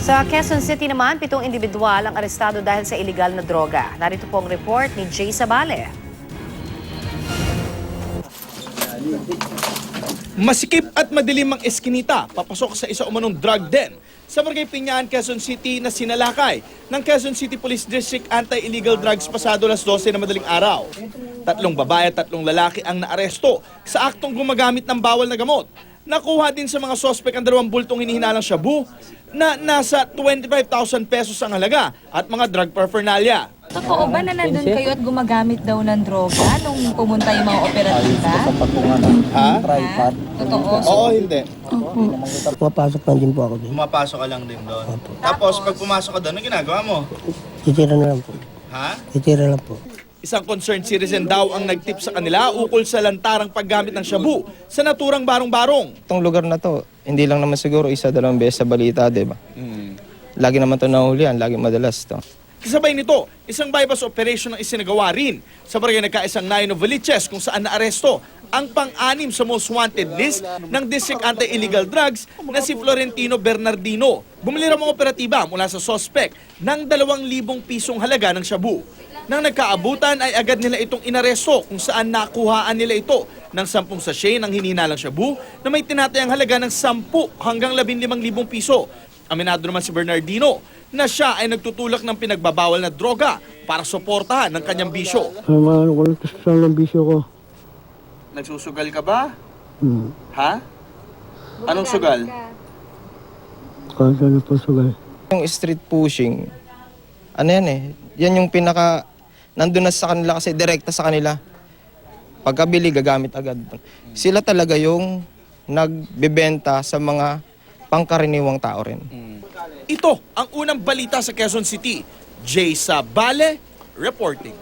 Sa Quezon City naman, 7 individual ang arestado dahil sa iligal na droga. Narito po ang report ni Jay Sabale. Masikip at madilim ang eskinita, papasok sa isa umanong drug den sa Barangay Piñaan, Quezon City na sinalakay ng Quezon City Police District Anti-Illegal Drugs pasado alas 12 na madaling araw. 3 babae at 3 lalaki ang naaresto sa aktong gumagamit ng bawal na gamot. Nakuha din sa mga sospek ang 2 bultong hinihinalang shabu na nasa 25,000 pesos ang halaga at mga drug paraphernalia. Totoo ba na nandun kayo at gumagamit daw ng droga nung pumunta yung mga operatiba? Ha? Totoo? Oo, hindi. Pumapasok lang din po ako doon. Pumapasok ka lang din doon. Tapos pag pumasok ka doon, ano ginagawa mo? Titira na lang po. Ha? Titira lang po. Isang concerned citizen daw ang nagtip sa kanila ukol sa lantarang paggamit ng shabu sa naturang barong-barong. Itong lugar na to, hindi lang naman siguro 1-2 beses sa balita, di ba? Lagi naman to nahulihan, lagi madalas to. Kasabay nito, isang bypass operation ang isinagawa rin sa barangay nagkaisang Nayo Novaliches kung saan naaresto ang pang-6 sa most wanted list ng District Anti-Illegal Drugs na si Florentino Bernardino. Bumili raw mga operatiba mula sa suspect ng 2,000 pisong halaga ng shabu. Nang nagkaabutan ay agad nila itong inaresto kung saan nakuhaan nila ito ng 10 sachet ng hinihinalang shabu na may tinatayang halaga ng 10 hanggang 15,000 piso. Aminado naman si Bernardino na siya ay nagtutulak ng pinagbabawal na droga para suportahan ng kanyang bisyo. Ano ko lang ng bisyo ko. Nagsusugal ka ba? Ha? Anong sugal? Kahit ano po sugay. Yung street pushing, ano yan eh, yan yung nandun na sa kanila kasi direkta sa kanila. Pagkabili, gagamit agad. Sila talaga yung nagbebenta sa mga pangkaraniwang tao rin. Ito ang unang balita sa Quezon City. Jay Sabale reporting.